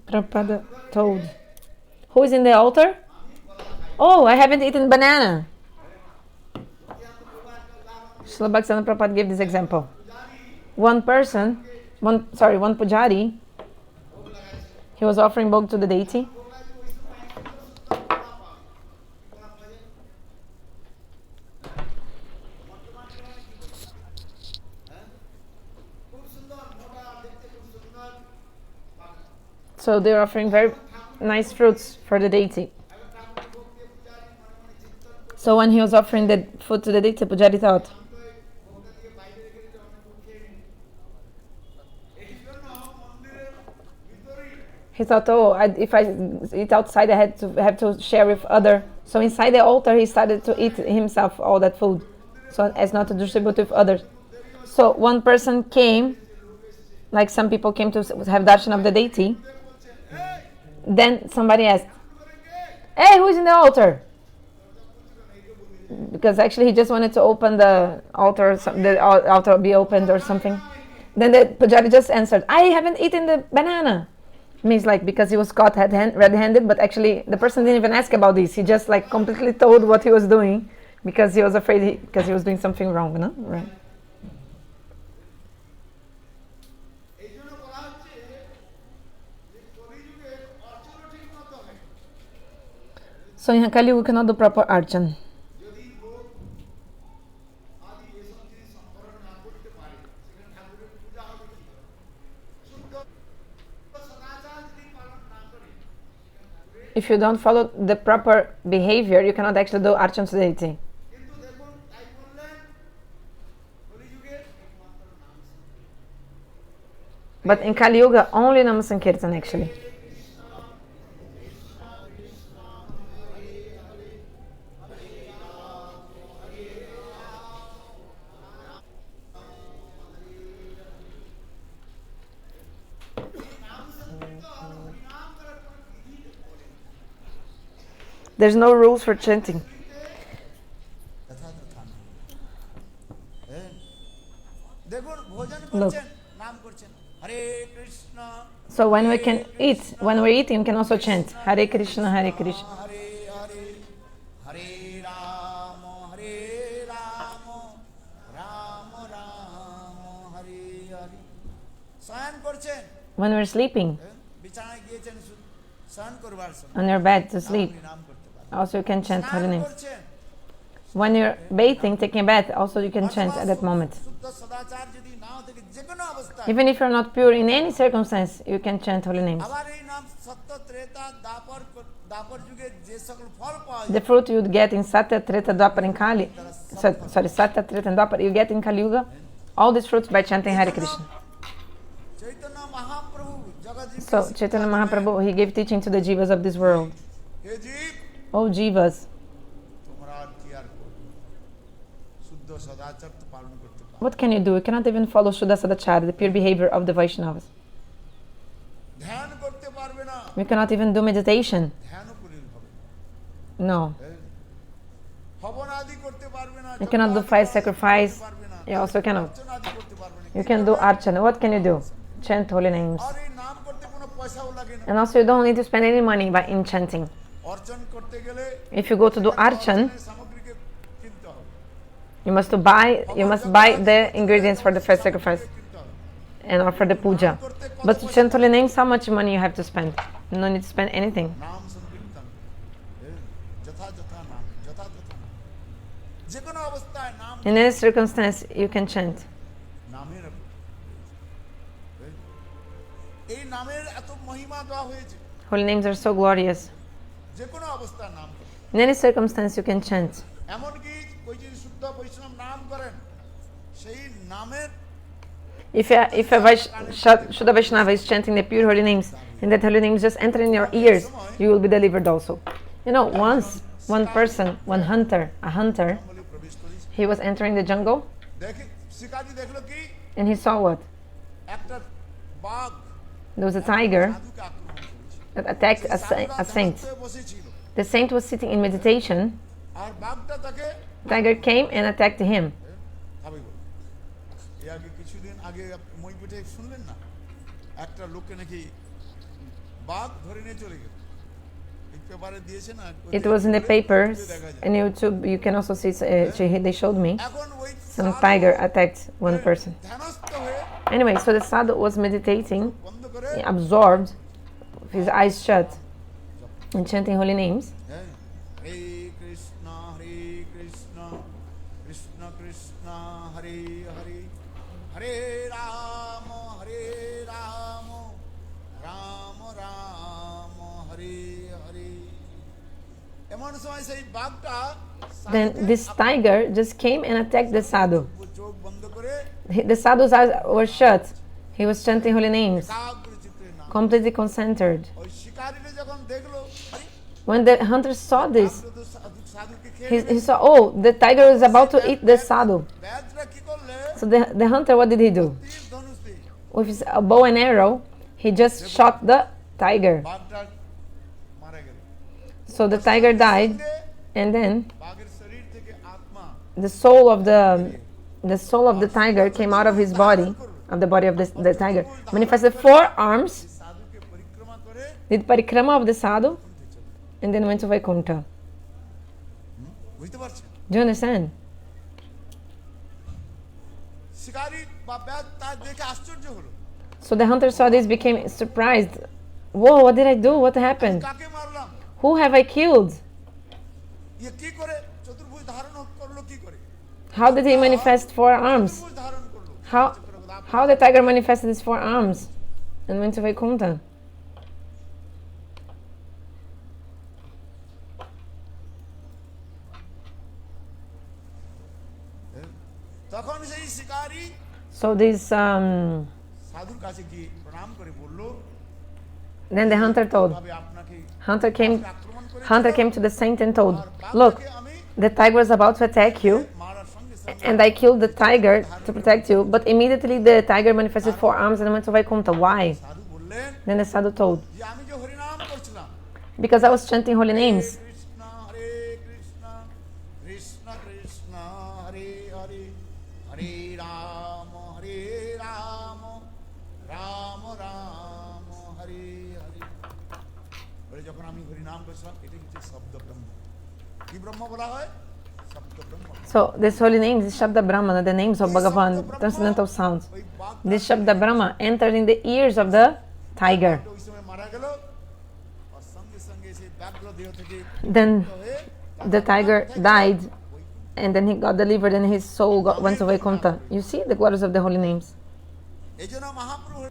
Prabhupada told, who is in the altar? Oh, I haven't eaten banana. Srila Bhaktivinoda Prabhupada gave this example. One pujari, he was offering bhog to the deity. So they're offering very nice fruits for the deity. So when he was offering the food to the deity, pujari thought, oh, if I eat outside, I have to share with other. So inside the altar, he started to eat himself all that food, so as not to distribute with others. So one person came, like some people came to have darshan of the deity. Then somebody asked, "Hey, who's in the altar?" Because actually he just wanted to open the altar, the altar be opened or something. Then the pujari just answered, "I haven't eaten the banana." Means like because he was caught red-handed, but actually the person didn't even ask about this. He just like completely told what he was doing because he was afraid because he was doing something wrong, no? Right. So in Kali-yuga we cannot do proper archana. If you don't follow the proper behavior, you cannot actually do archana to the deity. But in Kali-yuga, only nama-sankirtana actually. There's no rules for chanting. Look. So when we can eat, when we're eating, we can also chant Hare Krishna, Hare Krishna. When we're sleeping, on your bed to sleep, also you can chant holy names. When you're bathing, taking a bath, also you can chant at that moment. Even if you're not pure in any circumstance, you can chant holy names. The fruit you'd get in Satya, Treta, Dwapar and Kali, Satya, Treta and Dwapar, you get in Kali-yuga, all these fruits by chanting Hare Krishna. So Chaitanya Mahaprabhu, he gave teaching to the jivas of this world. Oh jivas, what can you do? You cannot even follow Shuddha Sadachara, the pure behavior of the Vaishnavas. You cannot even do meditation. No. You cannot do fire sacrifice. You also cannot. You can do archana. What can you do? Chant holy names. And also you don't need to spend any money in chanting. If you go to do archana, you must buy the ingredients for the first sacrifice and or for the puja. But to chant holy names, how much money you have to spend? You don't need to spend anything. In any circumstance, you can chant. Holy names are so glorious. In any circumstance, you can chant. If a Shuddha Vaishnava is chanting the pure holy names, and that holy names just enter in your ears, you will be delivered also. You know, once one person, a hunter, he was entering the jungle, and he saw what? There was a tiger that attacked a saint. The saint was sitting in meditation. The tiger came and attacked him. একটা লোককে নাকি বাঘ ধরে নিয়ে চলে গেল। এই পেপারে দিয়েছে না, It was in the papers in YouTube. You can also see. They showed me এখন ওই some tiger attacked one person. ধ্যানস্থ হয়ে Anyway, so the sadhu was meditating, বন্ধ করে absorbed, with his eyes shut, and chanting holy names. হরে কৃষ্ণ কৃষ্ণ কৃষ্ণ হরে হরে, হরে রাম রাম রাম হরে হরে। এমন সময় সেই বাঘটা Then this tiger just came and attacked the sadhu. চোখ বন্ধ করে The sadhu's eyes were shut. He was chanting holy names, একাগ্র চিত্তে নাম। completely concentrated. ওই শিকারীরা যখন দেখলো When the hunter saw this, সাধুকে খেয়ে he saw, oh, the tiger is about to eat the sadhu. ব্যাধরা কি করলে So the hunter, what did he do? তীর ধনুষ দিয়ে With his bow and arrow, he just shot the tiger. বাঘটা মারা গেল। So the tiger died, and then বাঘের শরীর থেকে আত্মা the soul of the tiger came out of his body, of the body of the tiger, manifested 4 arms, সাধুকে পরিক্রমা করে did parikrama of the sadhu, and then went to Vaikuntha. বুঝতে পারছেন? Do you understand? শিকারী বা ব্যাধ তার দেখে আশ্চর্য হলো, So the hunter saw this, became surprised. Whoa, what did I do? What happened? কাকে মারলাম? Who have I killed? ইয়ে কি করে চতুর্ভুজ ধারণ করলো কি করে? How did he manifest 4 arms? চতুর্ভুজ ধারণ করলো। How the tiger manifested his 4 arms and went to Vaikuntha? তখন সেই শিকারী So this সাধুর কাছে গিয়ে প্রণাম করে বলল, then the hunter told, তবে আপনাকে আক্রমণ করে hunter came to the saint and told, look, আমি the tiger was about to attack you, মারার সঙ্গে সঙ্গে and I killed the tiger to protect you, but immediately the tiger manifested 4 arms and went to Vaikuntha. Why? সাধু বললেন Then the sadhu told, যে আমি যে হরিনাম করছিলাম, because I was chanting holy names. Krishna হরে কৃষ্ণ কৃষ্ণ কৃষ্ণ হরে হরে, হরে রাম রাম রাম হরে হরে। বলে যখন আমি হরিনাম করছিলাম, এটা হচ্ছে শব্দ ব্রহ্ম। কি ব্রহ্ম বলা হয়? শব্দ ব্রহ্ম। So this holy name, this Shabda Brahmana, the names of Bhagavan, transcendental sounds. This Shabda Brahma entered in the ears of the tiger. ওই সময় মারা গেল, আর সঙ্গে সঙ্গে সেই ব্যাঘ্র দেহ থেকে Then the tiger died, and then he got delivered and his soul went to Vaikuntha. You see the glories of the holy names. এই জন্য Mahaprabhu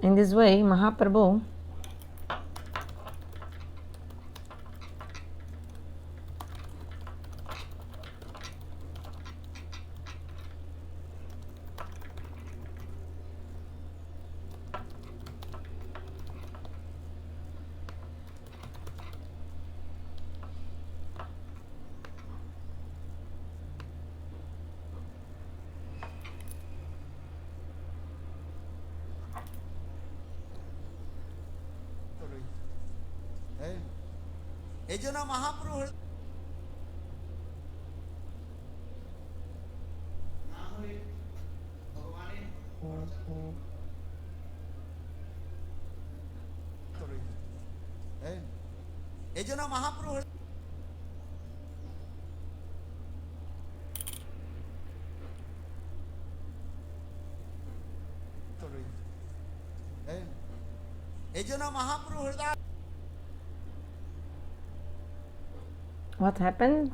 In this way, Mahaprabhu এই জন্য মহাপ্রভু এই জন্য মহাপ্রভু এই জন্য মহাপ্রভু what happened?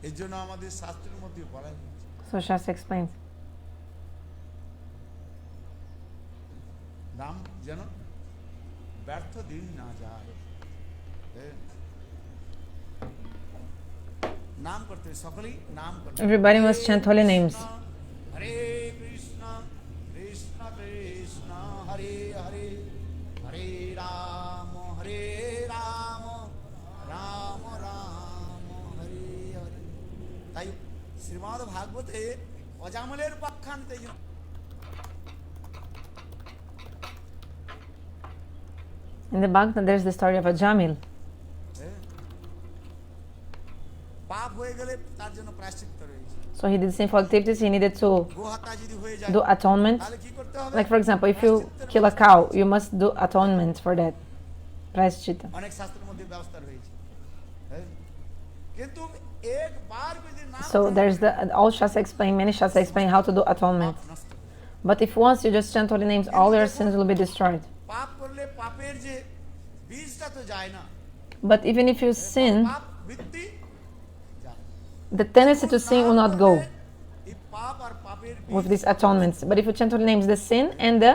এই জন্য আমাদের শাস্ত্রের মধ্যে বলা হয়েছে So Shastra explains. নাম যেন ব্যর্থ দিন না যায়। নাম করতে সকলেই নাম করতে। Everybody must chant holy names. হরে কৃষ্ণ কৃষ্ণ কৃষ্ণ হরে হরে হরে রাম রাম রাম হরে হরে। তাই শ্রীমদ্ ভাগবতে অজামলের উপাখ্যানতে In the Bhagavatam, there's the story of a Jamil. পাপ হয়ে গেলে তার জন্য প্রায়শ্চিত্ত রয়েছে। So he did sinful activities, he needed to গোহত্যা যদি হয়ে যায় do atonement. তাহলে কি করতে হবে? Like for example, if you kill a cow, you must do atonement for that. Prashchitta. অনেক শাস্ত্রের মধ্যে ব্যবস্থা রয়েছে। কিন্তু একবার যদি না So there's all Shastra explain, many Shastra explain how to do atonement. But if once you just chant holy names, all your sins will be destroyed. পাপ করলে পাপের যে বীজটা তো যায় না। But even if you sin, পাপ বৃত্তি যায়। the tendency to sin will not go এই পাপ আর পাপের with these atonements. But if you chant holy names, the sin and the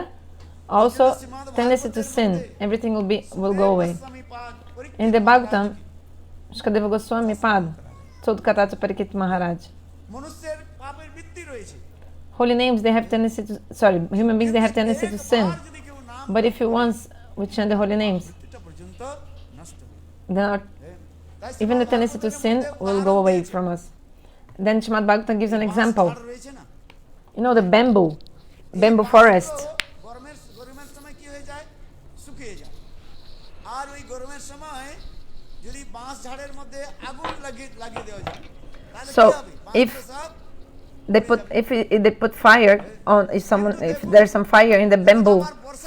also tendency to sin, everything will go away. In the Bhagavatam, Shukadeva Goswami Pad, Sodkatata Parikit Maharaj. মনুষ্যের পাপের বৃত্তি রয়েছে। Holy names, they have tendency to, human beings, they have tendency to sin. But if you once we chant the holy names, then even the tendency to sin will go away from us. Then Srimad Bhagavatam gives an example. You know the bamboo forest. গরমের সময় কি হয়ে যায়? শুকিয়ে যায়। আর ওই গরমের সময় যদি বাঁশ ঝাড়ের মধ্যে আগুন লাগিয়ে দেওয়া যায় তাহলে So কি হবে? if they put fire on, if there's some fire in the bamboo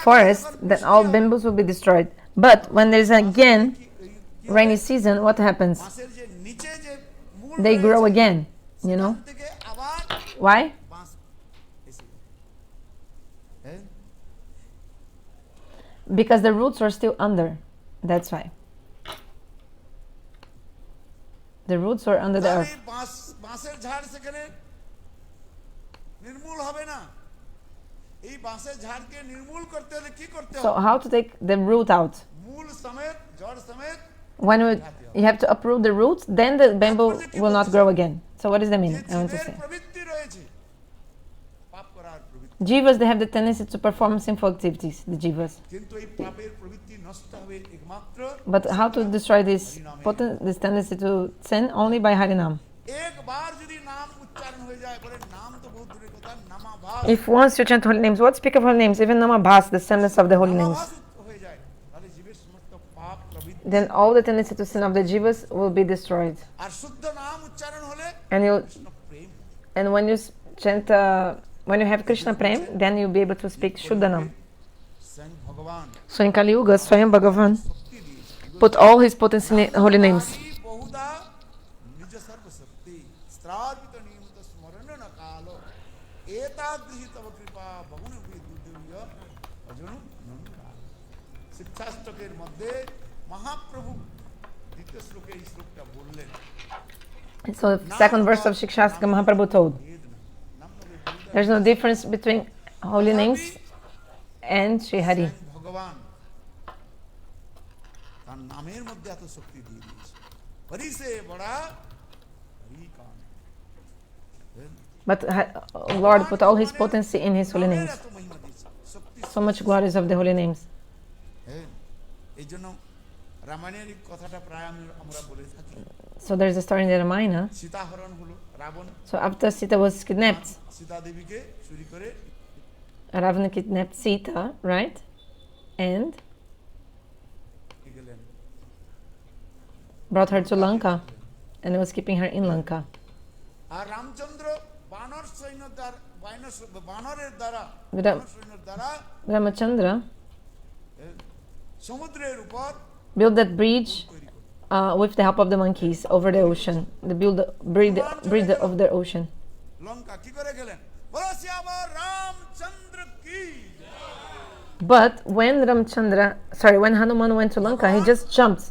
forest, then all bamboos will be destroyed. But when there's again rainy season, what happens? বাঁশের যে নিচে যে মূল They রয়েছে, grow again, you know. সেখান থেকে আবার Why? বাঁশ এসে যায়। হ্যাঁ? Because the roots are still under. That's why. The roots are under the তাহলে earth. এই বাঁশের ঝাড় সেখানে নির্মূল হবে না। এই বাঁশের ঝাড়কে নির্মূল করতে হলে কি করতে So হবে? how to take the root out? মূল সমেত জড় সমেত When you have to uproot the roots, then the bamboo will not grow again. So what is the meaning? I want to জীবের say. প্রবৃত্তি রয়েছে পাপ করার প্রবৃত্তি, Jivas, they have the tendency to perform sinful activities, the jivas. কিন্তু এই পাপের প্রবৃত্তি নষ্ট হবে একমাত্র But how to destroy this tendency to sin? Only by Harinam. একবার যদি নাম উচ্চারণ হয়ে যায় বলে নাম তো বহুত দূরের কথা, namabhasa If once you chant holy names, what speak of holy names? Even nama-bhas, the semblance of the holy names. হয়ে যায় তাহলে জীবের সমস্ত পাপ প্রবৃত্তি Then all the tendency to sin of the jivas will be destroyed. আর শুদ্ধ নাম উচ্চারণ হলে And Krishna Prem and when you chant, when you have Krishna Prem, then you'll be able to speak Shuddhanam. স্বয়ং ভগবান So in Kali-yuga, Swayam Bhagavan শক্তি দিয়েছে। put all his potency holy names. বহুদা নিজ সর্বশক্তি স্ত্রার্পিত নিয়মিত স্মরণ ন কাল এতাদৃশি তব কৃপা বহুন বিদুর্য অজনু নন্দা। শিক্ষাষ্টকের মধ্যে মহাপ্রভু দ্বিতীয় শ্লোকে এই শ্লোকটা বললেন। So second verse of Shikshastra, Mahaprabhu told, there's no difference between holy names and Sri Hari. ভগবান তার নামের মধ্যে এত শক্তি দিয়ে দিয়েছে। হরি সে বড়া হরি কান। But Lord put all his potency in his holy names. এত মহিমা দিয়েছে, শক্তি। So much glories of the holy names. এই জন্য রামায়ণের এই কথাটা প্রায় আমরা বলে থাকি। So there's a story in the Ramayana. Sita হরণ হলো, Ravan So after Sita was kidnapped, সীতা-দেবীকে চুরি করে Ravana kidnapped Sita, right? And গেলেন। brought her to Lanka and was keeping her in Lanka. আর রামচন্দ্র বানর সৈন্যের দ্বারা বানরের দ্বারা Ram- সৈন্যের দ্বারা Ramachandra সমুদ্রের উপর built that bridge তৈরি করলেন। with the help of the monkeys over the ocean, the bridge of the ocean. লঙ্কা কি করে গেলেন? বলো শ্যামা রামচন্দ্র কি। But when Hanuman went to Lanka, he just jumped.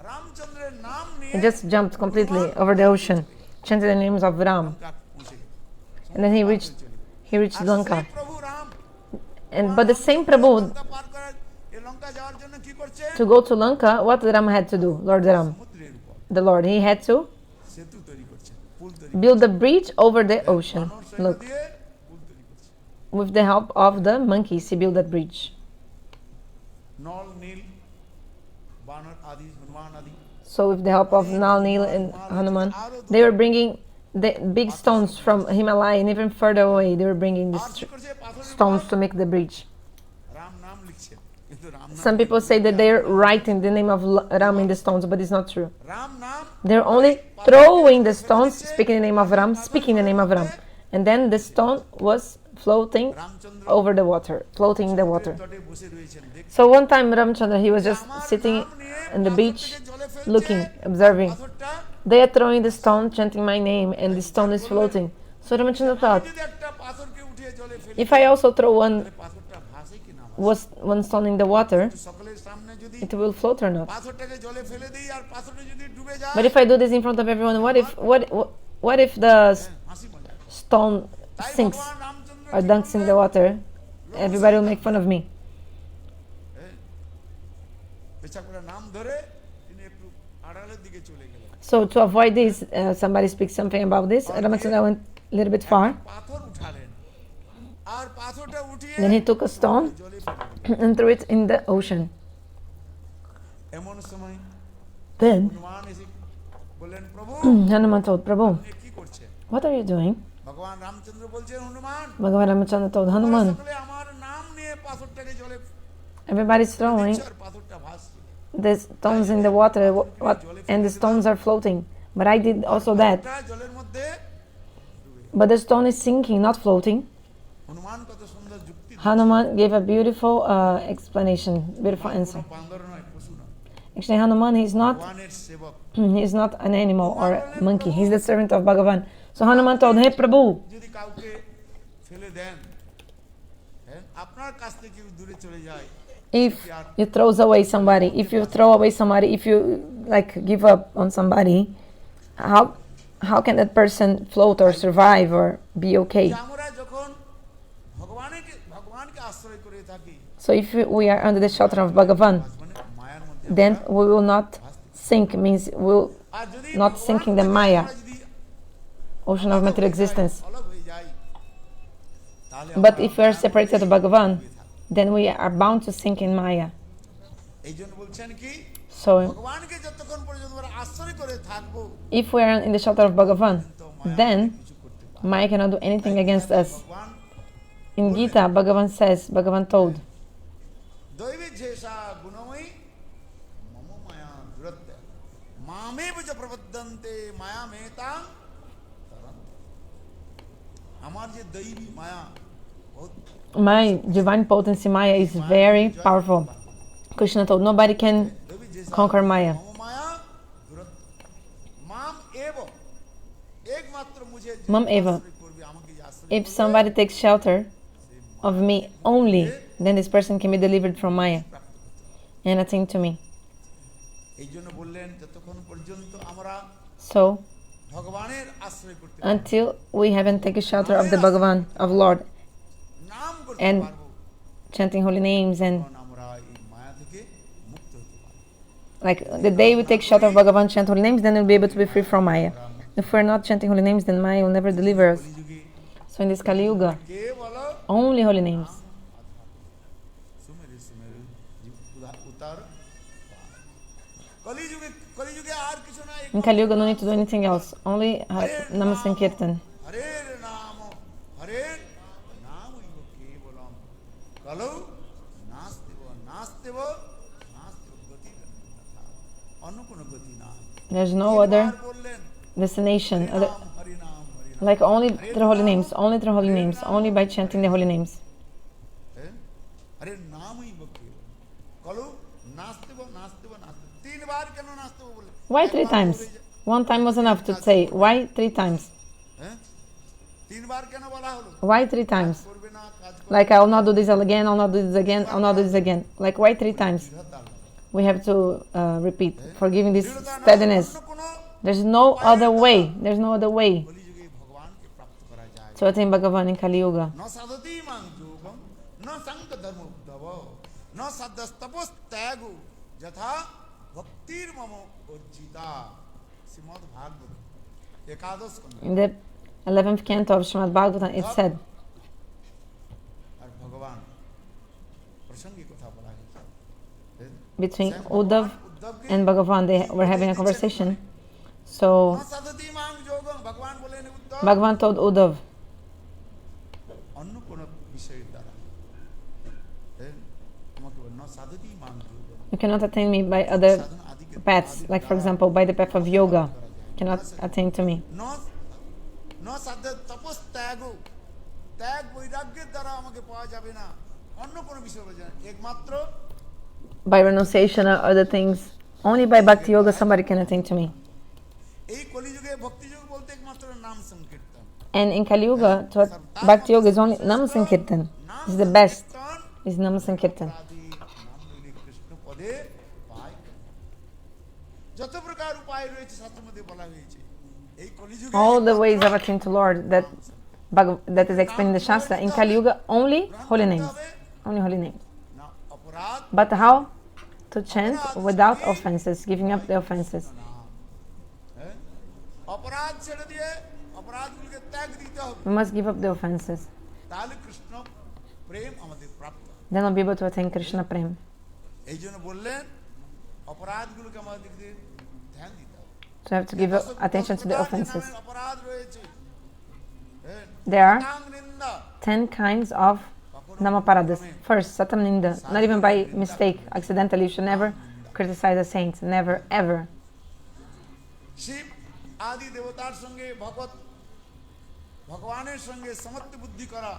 রামচন্দ্রের নাম He just jumped completely over the ocean, chanted the names of Ram, and then he reached Lanka. But the same Prabhu, to go to Lanka, what Ram had to do? Lord Ram, the Lord, he had to build a bridge over the ocean. Look, with the help of the monkeys, he built that bridge. So with the help of Nal, Nil and Hanuman, they were bringing the big stones from Himalaya and even further away. They were bringing these stones to make the bridge. Some people say that they're writing the name of Ram in the stones, but it's not true. They're only throwing the stones, speaking the name of Ram, speaking the name of Ram. And then the stone was floating over the water, floating in the water. So one time Ramchandra, he was just sitting on the beach, looking, observing. They are throwing the stone, chanting my name, and the stone is floating. So Ramchandra thought, if I also throw one stone in the water, it will float or not. But if I do this in front of everyone, what if the stone sinks or dunks in the water? Everybody will make fun of me. So to avoid this, somebody speaks something about this. Ramachandra went a little bit far. Then he took a stone and threw it in the ocean. Then Hanuman told Prabhu, what are you doing? Bhagavan Ramachandra told Hanuman, everybody's throwing the stones in the water and the stones are floating. But I did also that. But the stone is sinking, not floating. Hanuman gave a beautiful explanation, beautiful answer. Actually, Hanuman, he's not an animal or a monkey. He's the servant of Bhagavan. So Hanuman told, hey Prabhu, if you throw away somebody, if you like give up on somebody, how can that person float or survive or be okay? So if we are under the shelter of Bhagavan, then we will not sink, means we will not sink in the Maya, ocean of material existence. But if we are separated to Bhagavan, then we are bound to sink in Maya. So if we are in the shelter of Bhagavan, then Maya cannot do anything against us. In Gita, Bhagavan told, my divine potency Maya is very powerful. Krishna told, nobody can conquer Maya. Mam Eva, if somebody takes shelter of me only, then this person can be delivered from Maya and attain to me. So, until we haven't taken shelter of the Bhagavan, of Lord, and chanting holy names, and like the day we take shelter of Bhagavan, chant holy names, then we'll be able to be free from Maya. If we're not chanting holy names, then Maya will never deliver us. So in this Kali-yuga, only holy names. In Kali-yuga, no need to do anything else. Only nama-sankirtana. There's no other destination, like only through holy names, only by chanting the holy names. Why 3 times? 1 time was enough to say. Why 3 times? Why 3 times? Like, I will not do this again, I'll not do this again, I'll not do this again. Like, why 3 times? we have to repeat, for giving this steadiness. There's no other way. There's no other way কলিযুগে ভগবানকে প্রাপ্ত করা যায় to attain Bhagavan in Kali Yuga. ন সাধতি মাং যোগম ন সংক ধর্ম উদ্ধব ন সাধ্যস্তপস ত্যাগ যথা ভক্তির মম অর্জিতা শ্রীমদ্ ভাগবত একাদশ স্কন্ধ In the 11th canto of Srimad Bhagavatam, it said, আর ভগবান প্রসঙ্গে কথা বলা হয়েছে between Uddhav and Bhagavan, they were having a conversation. So ন সাধতি মাং যোগম ভগবান বলেন উদ্ধব Bhagavan told Uddhav, অন্য কোন বিষয়ের দ্বারা আমাকে বল ন সাধতি মাং যোগম you cannot attain me by other paths, like for example, by the path of yoga. You cannot attain to me. ন সাধ্য তপস ত্যাগ ত্যাগ বৈরাগ্যের দ্বারা আমাকে পাওয়া যাবে না অন্য কোন বিষয় বলছে না একমাত্র By renunciation or other things, only by bhakti yoga somebody can attain to me. এই কলিযুগে ভক্তি যোগ বলতে একমাত্র নাম সংকীর্তন And in Kali Yuga, bhakti yoga is only nama-sankirtana. This is the best. Is nama-sankirtana. আদি নাম লইলে কৃষ্ণ পদে পায় যত প্রকার উপায় রয়েছে শাস্ত্রের মধ্যে বলা হয়েছে এই কলিযুগে All the ways of attaining to Lord that is explained in the Shastra, in Kali Yuga, only holy names. Only holy names. না অপরাধ But how to chant without offenses, giving up the offenses. হ্যাঁ? অপরাধ ছেড়ে দিয়ে অপরাধগুলোকে ত্যাগ দিতে হবে We must give up the offenses. তাহলে কৃষ্ণ প্রেম আমাদের প্রাপ্ত হবে। Then we'll be able to attain Krishna Prem. এই জন্য বললেন অপরাধগুলোকে আমাদের দিকে ধ্যান দিতে হবে So we have to give attention to the offenses. অপরাধ রয়েছে হ্যাঁ? There are নাম নিন্দা 10 kinds of nama-paradas. First, satam ninda. Not even by mistake, accidentally. You should never criticize a saint. Never, ever. Shiva আদি দেবতার সঙ্গে ভগবানের সঙ্গে সমত্ব বুদ্ধি করা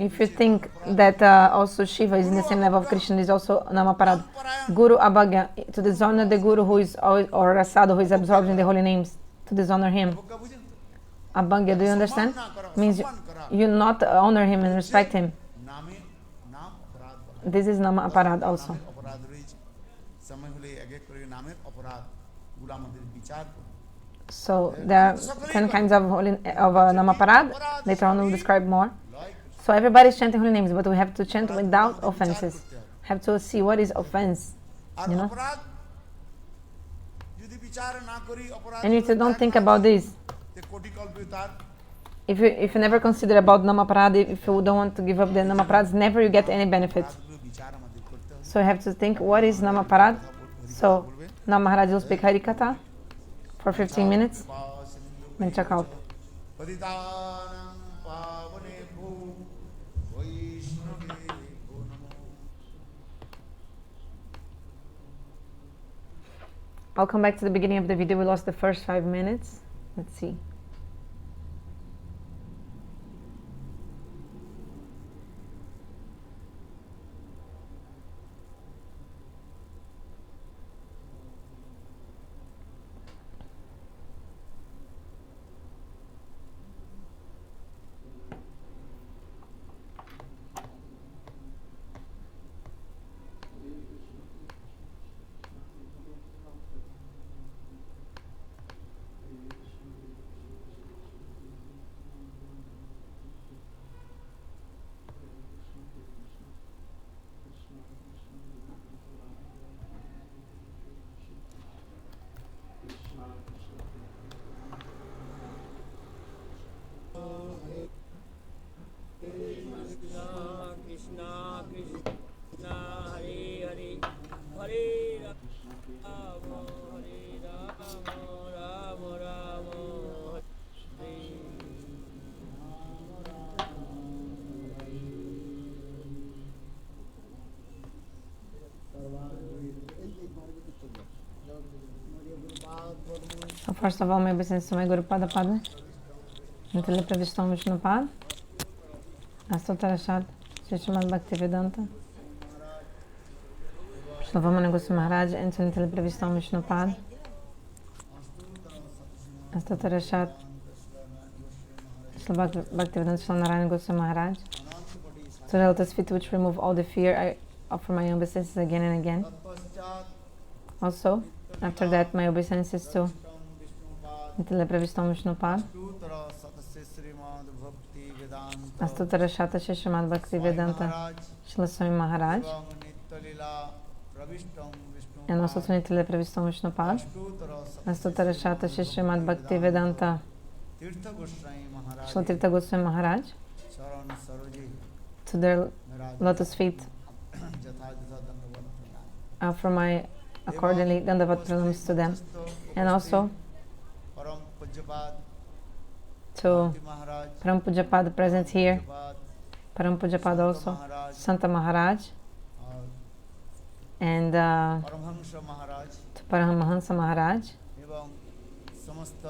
If you think that also Shiva is in the same level of Krishna, is also nama-parad. Guru abhagya, to dishonor the Guru who is always, or a sadhu who is absorbed in the holy names, to dishonor him. প্রজ্ঞা বুঝেন তো Abhagya, do you understand? Means you not honor him and respect him. নামে নাম অপরাধ বলা This is nama-parad also. নামের অপরাধ রয়েছে সময় হলে এক এক করে নামের অপরাধগুলো আমাদের বিচার করবে So there are 10 kinds of nama-parad. Later on we'll describe more. লয় So everybody is chanting holy names, but we have to chant without offenses. Have to see what is offense. R You know? অপরাধ যদি বিচার না করি অপরাধ And if you don't think about this, তে কোটি কল্পে তার if you never consider about nama-parad, if you don't want to give up the nama-parads, never you get any benefit. অপরাধগুলো বিচার আমাদের করতে হবে So you have to think what is nama-parad. So now Maharaj will speak Harikatha for 15 minutes. Then check out. পতিতানাং পাবনেভ্যো বৈষ্ণবেভ্যো নমঃ I'll come back to the beginning of the video. We lost the first 5 minutes. Let's see. Krishna Krishna Hare Hare Hare Rama Hare Rama Rama Rama Hare So first of all, my obeisance to my Guru Pada Pada. Until Pravistam Vishnu Pad. Astotarashat Sri Srimad Bhakti Vedanta. Shlavamana Goswami Maharaj and Until Pravistam Vishnu Pad. Astotarashat Sri Bhakti Vedanta Shri Narayana Goswami Maharaj. To the lotus feet which remove all the fear, I offer my obeisances again and again. Also, after that, my obeisance is to Nitila Pravistam Vishnupad, Astutara Satasya Srimad Bhakti Vedanta Astutara Shata Shishramad Bhakti Vedanta, Maharaj Srila Swami Maharaj, Evang Nitya Lila Pravishtam and also Vishnupad to Nitila Pravistam Vishnupad, Astutara Shata Shishramad Bhakti Vedanta, Tirtha Goswami Maharaj Srila Tirtha Goswami Maharaj, Charan Saroji to their lotus feet. Jathajatha Dandavat Pranam. Offer my accordingly Dandavat pranams to them, and also Param Pujapad to Bhakti Maharaj Param Pujapad present here, Pujapad Param Pujapad also, Santa Maharaj, and Paramhamsa Maharaj to Paramahansa Maharaj, এবং সমস্ত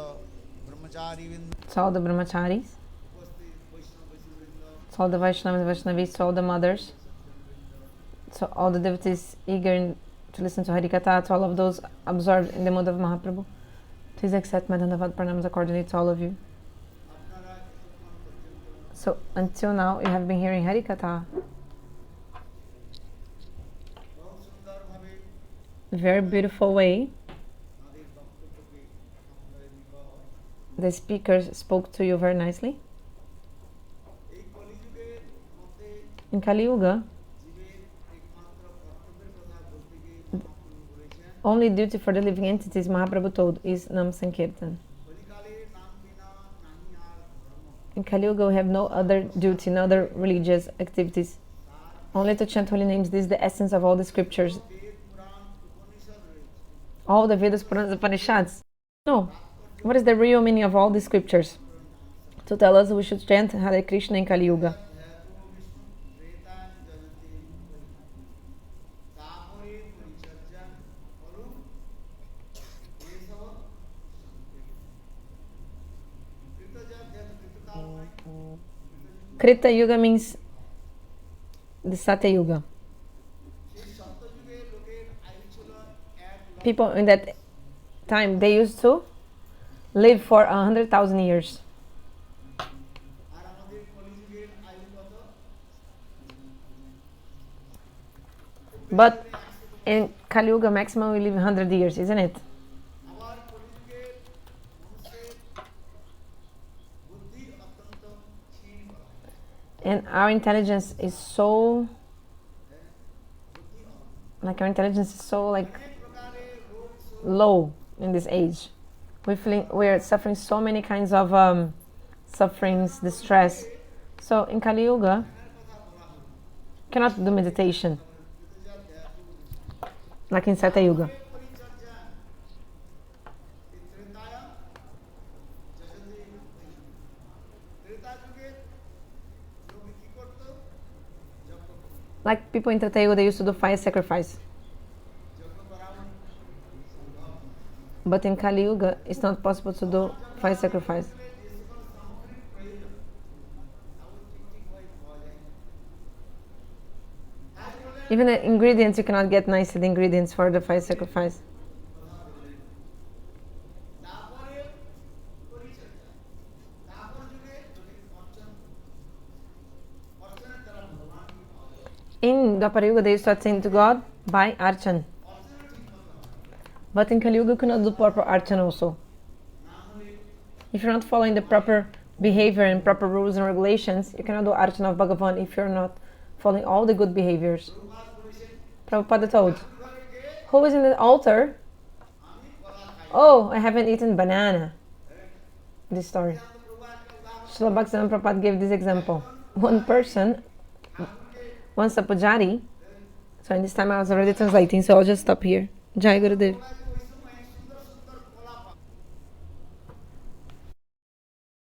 ব্রহ্মচারীবৃন্দ to all the brahmacharis, উপস্থিত বৈষ্ণব বৈষ্ণববৃন্দ to all the Vaishnavas, Vaishnavis, to all the mothers, to all the devotees eager to listen to Harikatha, to all of those absorbed in the mode of Mahaprabhu. Please accept my Dandavat pranams accordingly to all of you. আপনারা এতক্ষণ পর্যন্ত So until now, you have been hearing Harikatha, বহু সুন্দরভাবে very beautiful way. তাদের বক্তব্যকে আপনাদের নিকট The speakers spoke to you very nicely. এই কলিযুগের মধ্যে In Kali-yuga, জীবের একমাত্র কর্তব্যের কথা বলতে গিয়ে মহাপ্রভু বলেছেন only duty for the living entities Mahaprabhu told is nama-sankirtana. কলিকালে নাম বিনা নাহি আর ধর্ম In Kali-yuga, we have no other duty, no other religious activities. Only to chant holy names. This is the essence of all the scriptures. বেদ পুরাণ উপনিষদ রয়েছে All the Vedas, Puranas, Upanishads. No. What is the real meaning of all these scriptures? To tell us we should chant Hare Krishna in Kali-yuga. ধ্যাতো Vishnu ত্রেতাং Jayate তাপরে পরিচর্যা করু এসব কৃতযা ধ্যাত কৃতকাল Krita Yuga means the Satya Yuga. সেই সত্যযুগে লোকের আয়ু ছিল 1 People in that time, they used to live for 100,000 years. আর আমাদের কলিযুগের আয়ু কত But in Kali-yuga, maximum we live 100 years, isn't it? আবার কলিযুগের মানুষের বুদ্ধি অত্যন্ত ক্ষীণ বলা হয় And our intelligence is so, like our intelligence is so like অনেক প্রকারের রোগ শোক low in this age. We're suffering so many kinds of sufferings, distress. So in Kali-yuga, cannot do meditation like in Satya Yuga. পরিচর্যা এই ত্রেতায়া যজতে ত্রেতা যুগে লোকে কি করত যজ্ঞ করত Like people in Treta Yuga, they used to do fire sacrifice. যজ্ঞ করাও সম্ভব But in Kali-yuga, it's not possible to do fire sacrifice. যে সকল সামগ্রীর প্রয়োজন তাও ঠিকভাবে পাওয়া যায় না। তাই বলে Even the ingredients, you cannot get nicely the ingredients for the fire sacrifice. তারপরে পরিচর্যা তারপর যুগে লোকে অর্চনের দ্বারা ভগবানকে পাওয়া যায় In Dwapara Yuga, they used to attain to God by archan. অর্চনের ঠিক মতো হয় But in Kali-yuga, you cannot do proper archan also. না হলে If you're not following the proper behavior and proper rules and regulations, you cannot do archana of Bhagavan if you're not following all the good behaviors. Prabhupada বলেছেন Prabhupada told, ঘরে গিয়ে who is in the altar? আমি কলা খাই Oh, I haven't eaten banana. This story. প্রভুপাদকে উদাহরণ Srila Bhaktivinoda Prabhupada gave this example. One person, once a pujari, so in this time I was already translating, so I'll just stop here. Jai Gurudev.